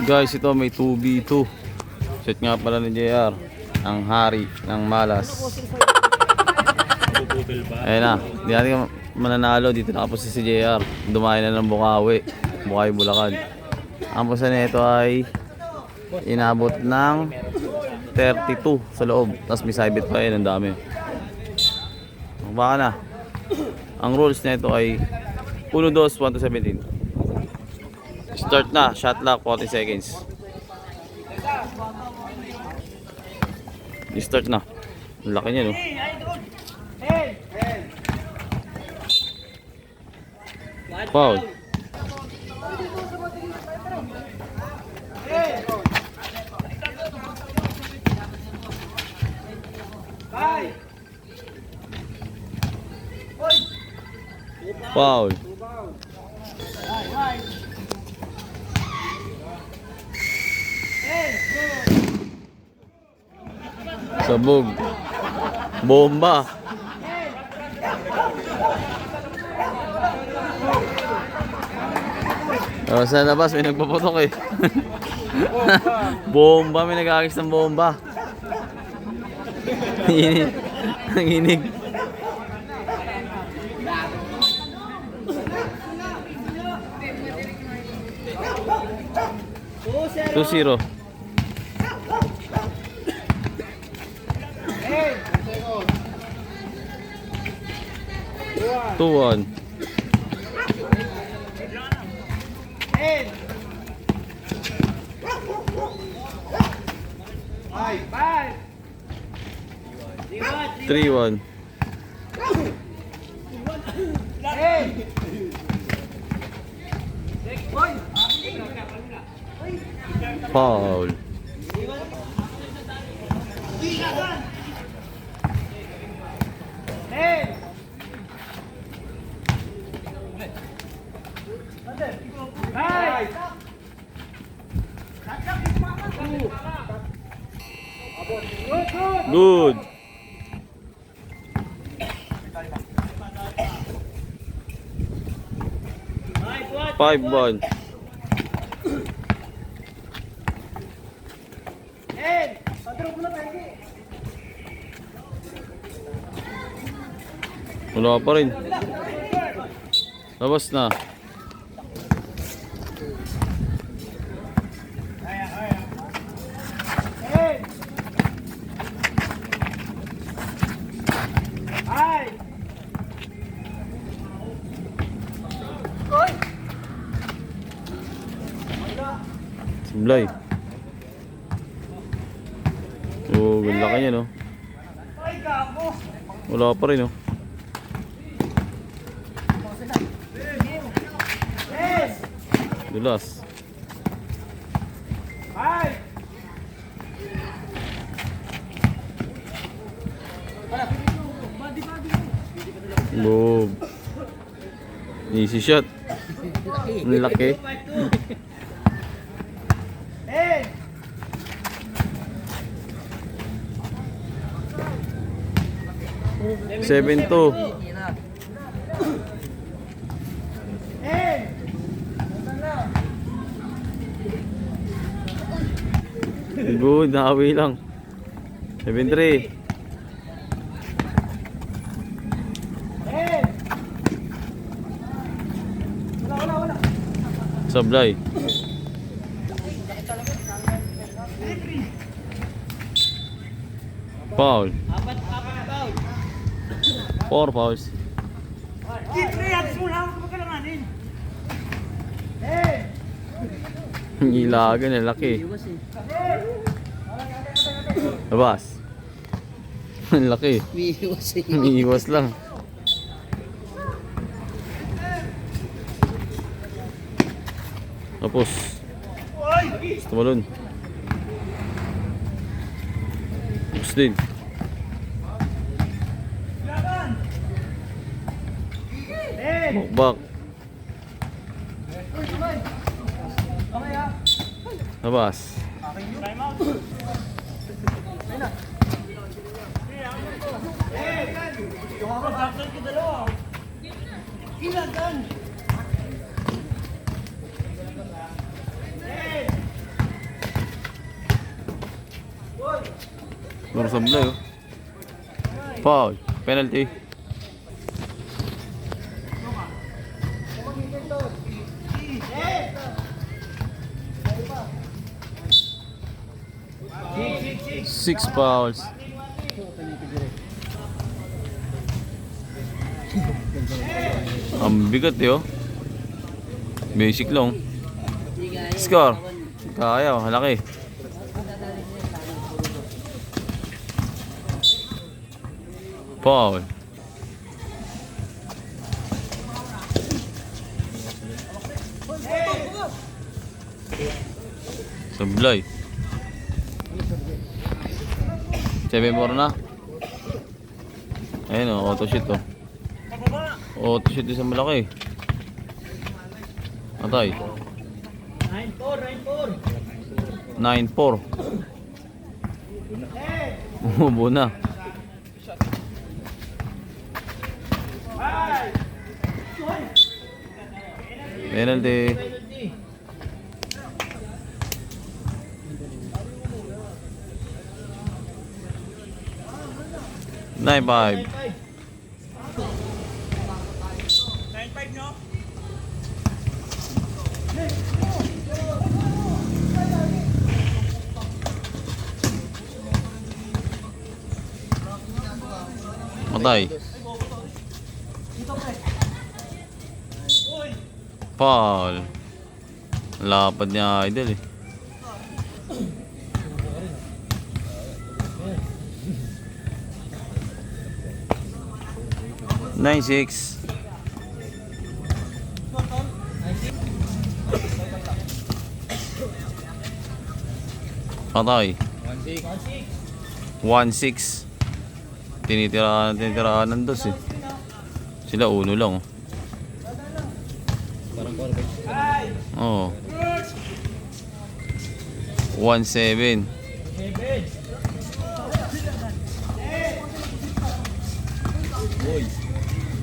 Guys, ito may 2v2. Set nga pala ni JR. Ang hari ng malas. Ayan na. Hindi natin mananalo. Dito nakapos si JR. Dumayo na ng Bukawi. Bukawi, Bulacan. Ang pusa nito ay inabot ng 32 sa loob. Tapos may side bet pa yun. Ang dami. Baka na. Ang rules nito ay 1, 2, 1 to 17. Start na. Shot lock 40 seconds. Start na. Ang laki niya, no? Foul. Foul. Sabog. Bomba. Oh, sa labas may nagpaputok eh. Bomba, may nag-aagis ng bomba. Ang inig. Two zero. 2-1. Three one. Foul. Good. Five one. Wala pa rin. Labas na. Simlay. Oh, ganda ka niya, no? Wala pa rin, no? Dulas. Boom. Easy shot. Ang laki. Seven two. Good, nakawi lang. 7-3. Sablay. Foul. 4 fouls. Gilagan eh, laki. Labas. Ang laki. Umiiwas lang. Tapos tumalon. Tapos din. Mukbak. Labas. Laro sablay oh. Foul. Penalty. Six fouls. Ang bigat eh oh. Basic lang. Score. Kaya oh, halaki. Foul. Sablay. 7-4 na. Ayun o, auto shoot o. Auto shoot din sa malaki. Atay. 9-4. Umubo na. Penalty. 9-5. 9-5 no? Matay. Foul. Lapad niya idol eh. Nine six. Patay. 1-6. Tinitirahan ng dos eh. Sila uno lang oh. Oo. 1-7.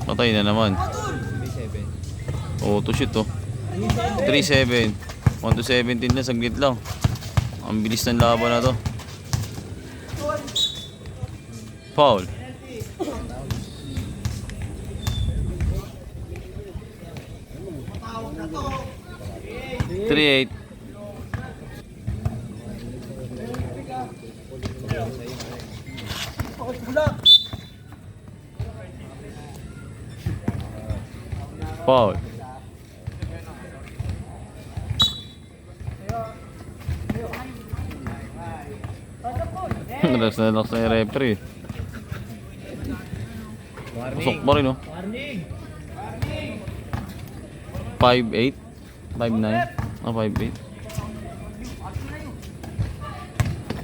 Patay na naman. Auto shoot oh. 3-7. 1-17 na, saglit lang. Ang bilis ng laban na to. Foul. Three 8. Foul. Relax na yung referee. Pusok pa rin oh. 5-8. 5-9. Ah, 5-8.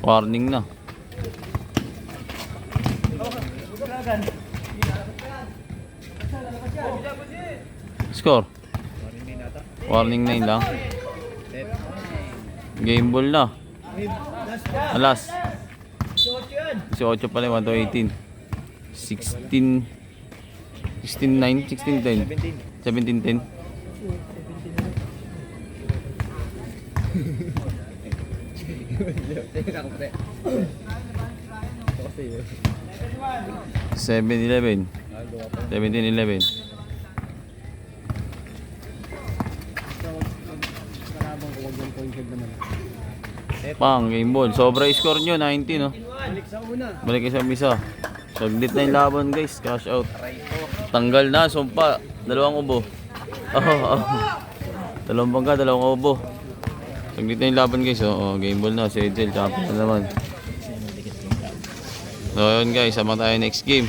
Warning na. Score. Warning 9 lang. Game ball na. Alas. 18 pala, 1-18. 16 16-9, 16-10. 17-10. Seven 11. 17-11. Pang game ball. Sobra score nyo 19 no. Balik sa misa. Saglit na yung laban guys. Cash out. Tanggal na sumpa. Dalawang ubo. Dalawang bangka, dalawang ubo. Saglit na yung laban guys. Game ball na. Si Edsel champion na naman. So yun guys, sama tayo next game.